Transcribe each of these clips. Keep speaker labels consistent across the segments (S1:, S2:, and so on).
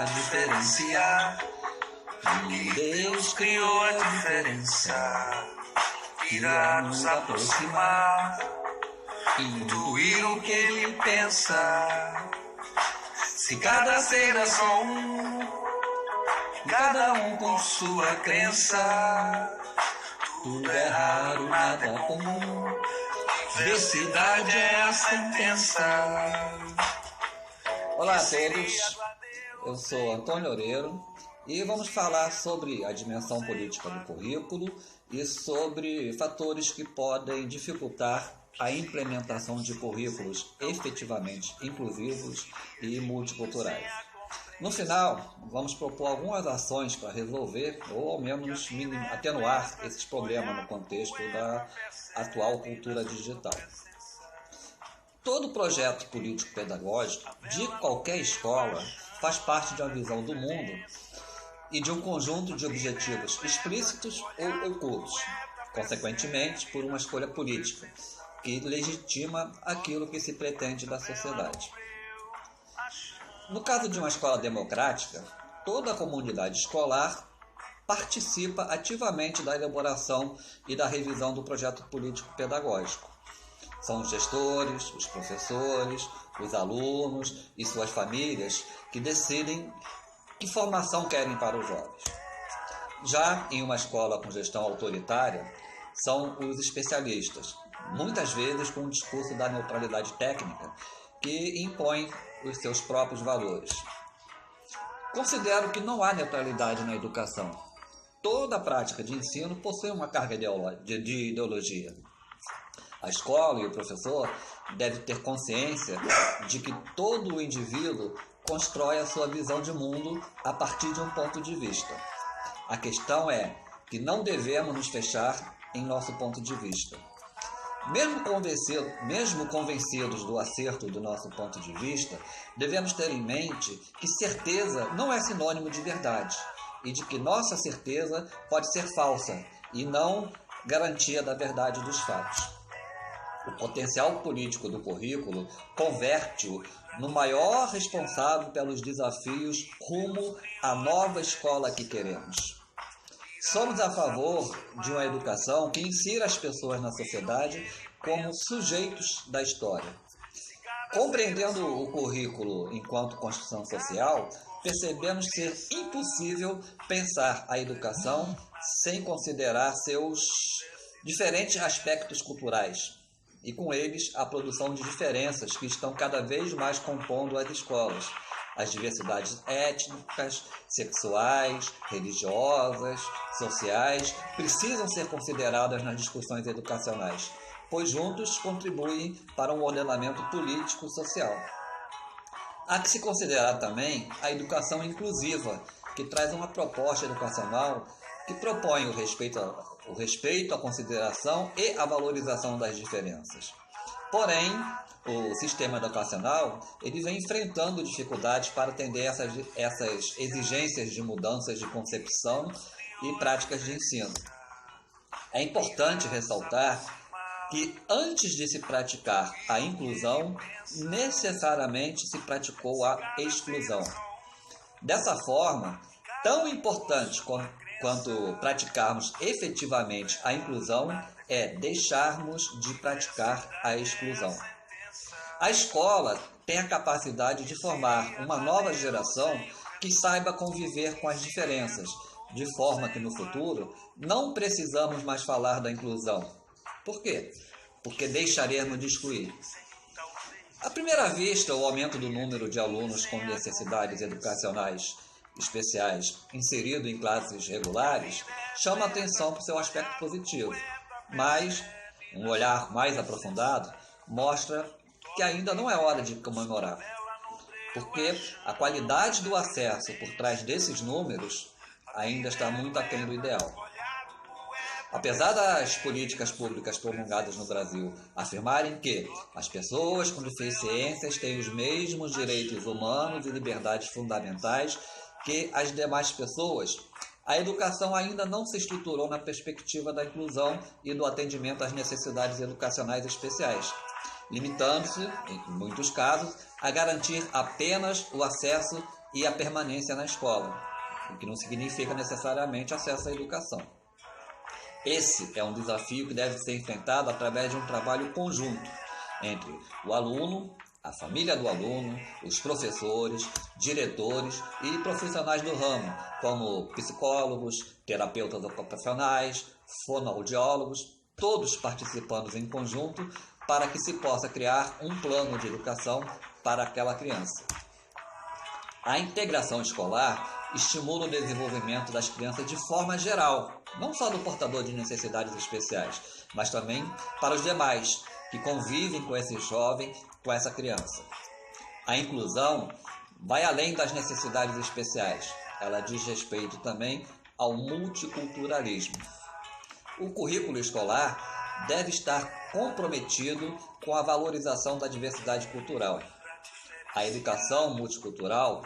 S1: a diferenciar. E Deus criou a diferença, irá nos aproximar, intuir o que Ele pensa. Se cada ser é só um, cada um com sua crença, tudo é raro, nada comum, diversidade é a sentença.
S2: Olá a todos, eu sou Antônio Oreiro e vamos falar sobre a dimensão política do currículo e sobre fatores que podem dificultar a implementação de currículos efetivamente inclusivos e multiculturais. No final, vamos propor algumas ações para resolver ou ao menos atenuar esses problemas no contexto da atual cultura digital. Todo projeto político-pedagógico de qualquer escola faz parte de uma visão do mundo e de um conjunto de objetivos explícitos ou ocultos, consequentemente por uma escolha política que legitima aquilo que se pretende da sociedade. No caso de uma escola democrática, toda a comunidade escolar participa ativamente da elaboração e da revisão do projeto político-pedagógico. São os gestores, os professores, os alunos e suas famílias que decidem que formação querem para os jovens. Já em uma escola com gestão autoritária, são os especialistas, muitas vezes com o discurso da neutralidade técnica, que impõem os seus próprios valores. Considero que não há neutralidade na educação. Toda a prática de ensino possui uma carga de ideologia. A escola e o professor devem ter consciência de que todo o indivíduo constrói a sua visão de mundo a partir de um ponto de vista. A questão é que não devemos nos fechar em nosso ponto de vista. Mesmo convencidos do acerto do nosso ponto de vista, devemos ter em mente que certeza não é sinônimo de verdade e de que nossa certeza pode ser falsa e não garantia da verdade dos fatos. O potencial político do currículo converte-o no maior responsável pelos desafios rumo à nova escola que queremos. Somos a favor de uma educação que insira as pessoas na sociedade como sujeitos da história. Compreendendo o currículo enquanto construção social, percebemos ser impossível pensar a educação sem considerar seus diferentes aspectos culturais e, com eles, a produção de diferenças que estão cada vez mais compondo as escolas. As diversidades étnicas, sexuais, religiosas, sociais precisam ser consideradas nas discussões educacionais, pois juntos contribuem para um ordenamento político-social. Há que se considerar também a educação inclusiva, que traz uma proposta educacional que propõe o respeito, a consideração e a valorização das diferenças. Porém, o sistema educacional ele vem enfrentando dificuldades para atender essas exigências de mudanças de concepção e práticas de ensino. É importante ressaltar que antes de se praticar a inclusão, necessariamente se praticou a exclusão. Dessa forma, tão importante quanto praticarmos efetivamente a inclusão é deixarmos de praticar a exclusão. A escola tem a capacidade de formar uma nova geração que saiba conviver com as diferenças, de forma que no futuro não precisamos mais falar da inclusão. Por quê? Porque deixaremos de excluir. À primeira vista, o aumento do número de alunos com necessidades educacionais especiais inserido em classes regulares chama atenção para o seu aspecto positivo, mas um olhar mais aprofundado mostra que ainda não é hora de comemorar, porque a qualidade do acesso por trás desses números ainda está muito aquém do ideal. Apesar das políticas públicas promulgadas no Brasil afirmarem que as pessoas com deficiências têm os mesmos direitos humanos e liberdades fundamentais que as demais pessoas, a educação ainda não se estruturou na perspectiva da inclusão e do atendimento às necessidades educacionais especiais, limitando-se, em muitos casos, a garantir apenas o acesso e a permanência na escola, o que não significa necessariamente acesso à educação. Esse é um desafio que deve ser enfrentado através de um trabalho conjunto entre o aluno, a família do aluno, os professores, diretores e profissionais do ramo, como psicólogos, terapeutas ocupacionais, fonoaudiólogos, todos participando em conjunto para que se possa criar um plano de educação para aquela criança. A integração escolar estimula o desenvolvimento das crianças de forma geral, não só do portador de necessidades especiais, mas também para os demais que convivem com esse jovem, com essa criança. A inclusão vai além das necessidades especiais, ela diz respeito também ao multiculturalismo. O currículo escolar deve estar comprometido com a valorização da diversidade cultural. A educação multicultural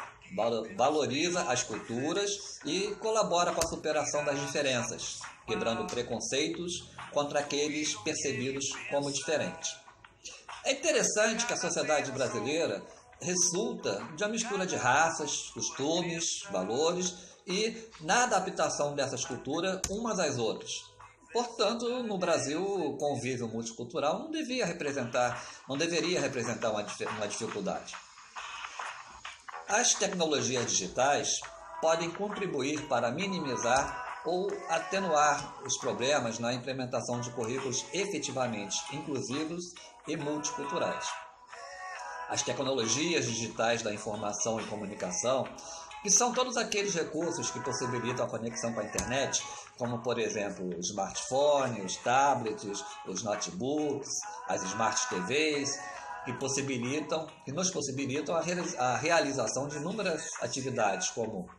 S2: valoriza as culturas e colabora com a superação das diferenças, quebrando preconceitos contra aqueles percebidos como diferentes. É interessante que a sociedade brasileira resulta de uma mistura de raças, costumes, valores e na adaptação dessas culturas umas às outras. Portanto, no Brasil, o convívio multicultural não deveria representar uma dificuldade. As tecnologias digitais podem contribuir para minimizar ou atenuar os problemas na implementação de currículos efetivamente inclusivos e multiculturais. As tecnologias digitais da informação e comunicação, que são todos aqueles recursos que possibilitam a conexão com a internet, como, por exemplo, o smartphone, os tablets, os notebooks, as smart TVs, que nos possibilitam a realização de inúmeras atividades, como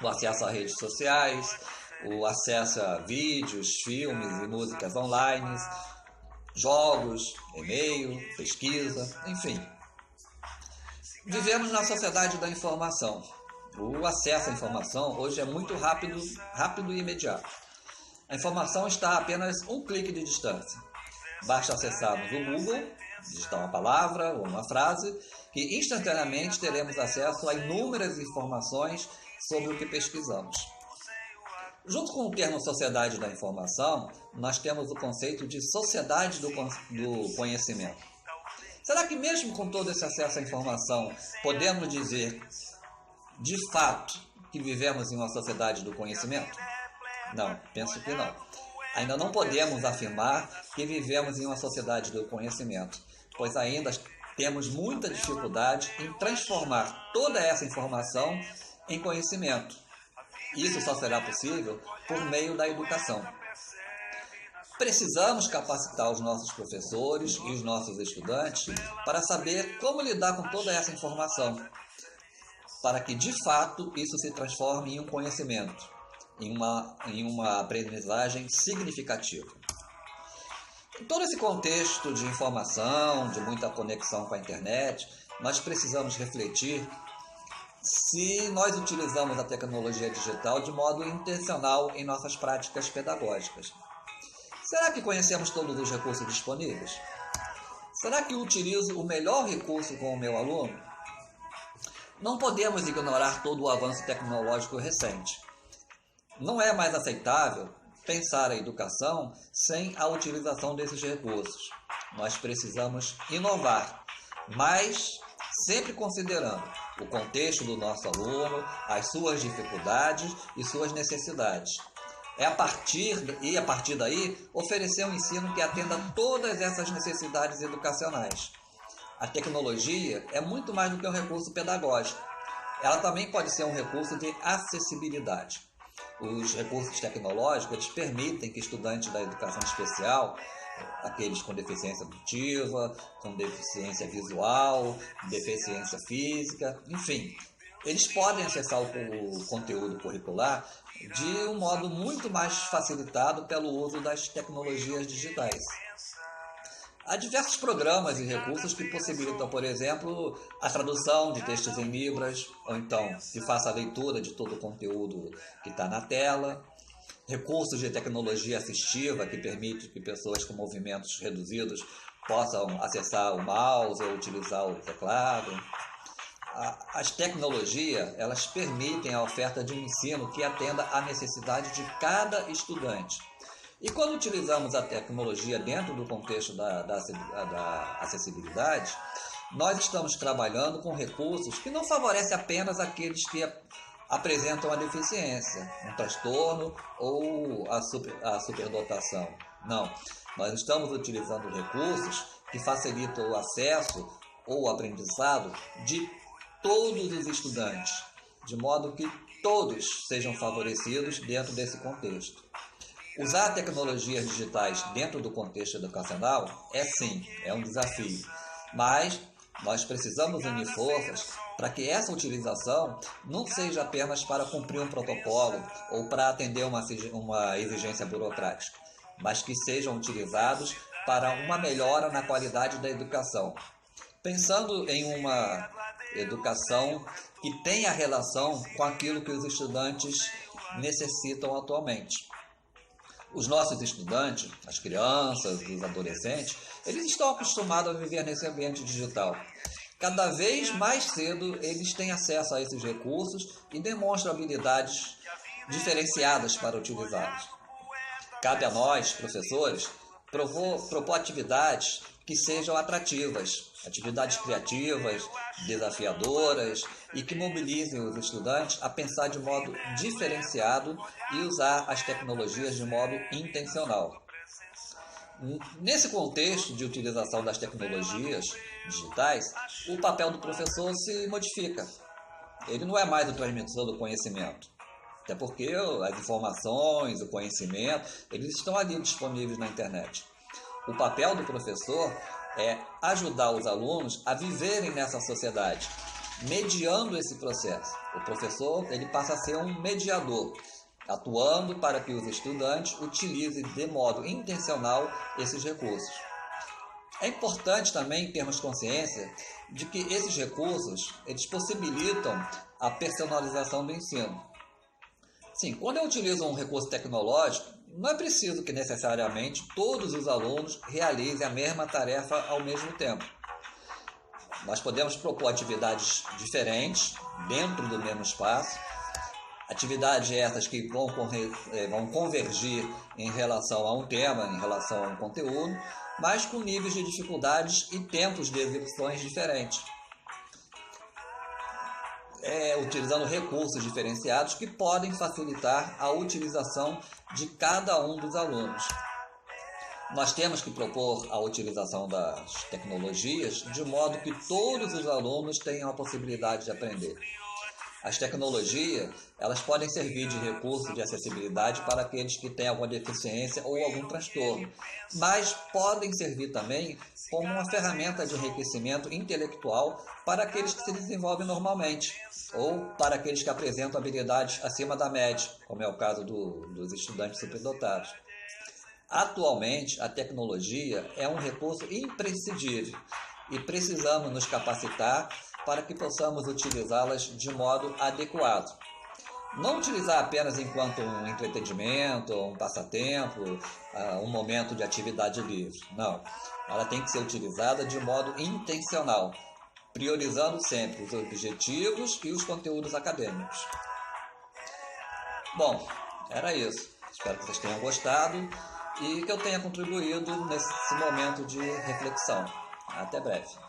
S2: o acesso a redes sociais, o acesso a vídeos, filmes e músicas online, jogos, e-mail, pesquisa, enfim. Vivemos na sociedade da informação. O acesso à informação hoje é muito rápido e imediato. A informação está a apenas um clique de distância. Basta acessarmos o Google, digitar uma palavra ou uma frase, que instantaneamente teremos acesso a inúmeras informações sobre o que pesquisamos. Junto com o termo sociedade da informação, nós temos o conceito de sociedade do conhecimento. Será que mesmo com todo esse acesso à informação, podemos dizer, de fato, que vivemos em uma sociedade do conhecimento? Não, penso que não. Ainda não podemos afirmar que vivemos em uma sociedade do conhecimento, pois ainda temos muita dificuldade em transformar toda essa informação em conhecimento. Isso só será possível por meio da educação. Precisamos capacitar os nossos professores e os nossos estudantes para saber como lidar com toda essa informação, para que de fato isso se transforme em um conhecimento, em uma aprendizagem significativa. Em todo esse contexto de informação, de muita conexão com a internet, nós precisamos refletir se nós utilizamos a tecnologia digital de modo intencional em nossas práticas pedagógicas. Será que conhecemos todos os recursos disponíveis? Será que utilizo o melhor recurso com o meu aluno? Não podemos ignorar todo o avanço tecnológico recente. Não é mais aceitável pensar a educação sem a utilização desses recursos. Nós precisamos inovar, mas sempre considerando o contexto do nosso aluno, as suas dificuldades e suas necessidades. A partir daí, oferecer um ensino que atenda a todas essas necessidades educacionais. A tecnologia é muito mais do que um recurso pedagógico. Ela também pode ser um recurso de acessibilidade. Os recursos tecnológicos eles permitem que estudantes da educação especial, aqueles com deficiência auditiva, com deficiência visual, deficiência física, enfim, eles podem acessar o conteúdo curricular de um modo muito mais facilitado pelo uso das tecnologias digitais. Há diversos programas e recursos que possibilitam, por exemplo, a tradução de textos em libras, ou então que faça a leitura de todo o conteúdo que está na tela, recursos de tecnologia assistiva que permite que pessoas com movimentos reduzidos possam acessar o mouse ou utilizar o teclado. As tecnologias, elas permitem a oferta de um ensino que atenda à necessidade de cada estudante. E quando utilizamos a tecnologia dentro do contexto da acessibilidade, nós estamos trabalhando com recursos que não favorecem apenas aqueles que apresentam a deficiência, um transtorno ou a superdotação. Não, nós estamos utilizando recursos que facilitam o acesso ou o aprendizado de todos os estudantes, de modo que todos sejam favorecidos dentro desse contexto. Usar tecnologias digitais dentro do contexto educacional é um desafio, mas nós precisamos unir forças para que essa utilização não seja apenas para cumprir um protocolo ou para atender uma exigência burocrática, mas que sejam utilizados para uma melhora na qualidade da educação. Pensando em uma educação que tenha relação com aquilo que os estudantes necessitam atualmente. Os nossos estudantes, as crianças, os adolescentes, eles estão acostumados a viver nesse ambiente digital. Cada vez mais cedo eles têm acesso a esses recursos e demonstram habilidades diferenciadas para utilizá-los. Cabe a nós, professores, propor atividades que sejam atrativas, atividades criativas, desafiadoras e que mobilizem os estudantes a pensar de modo diferenciado e usar as tecnologias de modo intencional. Nesse contexto de utilização das tecnologias digitais, o papel do professor se modifica. Ele não é mais o transmissor do conhecimento, até porque as informações, o conhecimento, eles estão ali disponíveis na internet. O papel do professor é ajudar os alunos a viverem nessa sociedade, mediando esse processo. O professor ele passa a ser um mediador, atuando para que os estudantes utilizem de modo intencional esses recursos. É importante também termos consciência de que esses recursos eles possibilitam a personalização do ensino. Sim, quando eu utilizo um recurso tecnológico, não é preciso que necessariamente todos os alunos realizem a mesma tarefa ao mesmo tempo. Nós podemos propor atividades diferentes dentro do mesmo espaço, atividades essas que vão convergir em relação a um tema, em relação a um conteúdo, mas com níveis de dificuldades e tempos de execuções diferentes. Utilizando recursos diferenciados que podem facilitar a utilização de cada um dos alunos. Nós temos que propor a utilização das tecnologias de modo que todos os alunos tenham a possibilidade de aprender. As tecnologias, elas podem servir de recurso de acessibilidade para aqueles que têm alguma deficiência ou algum transtorno, mas podem servir também como uma ferramenta de enriquecimento intelectual para aqueles que se desenvolvem normalmente, ou para aqueles que apresentam habilidades acima da média, como é o caso dos estudantes superdotados. Atualmente, a tecnologia é um recurso imprescindível e precisamos nos capacitar para que possamos utilizá-las de modo adequado. Não utilizar apenas enquanto um entretenimento, um passatempo, um momento de atividade livre. Não, ela tem que ser utilizada de modo intencional, priorizando sempre os objetivos e os conteúdos acadêmicos. Bom, era isso. Espero que vocês tenham gostado e que eu tenha contribuído nesse momento de reflexão. Até breve.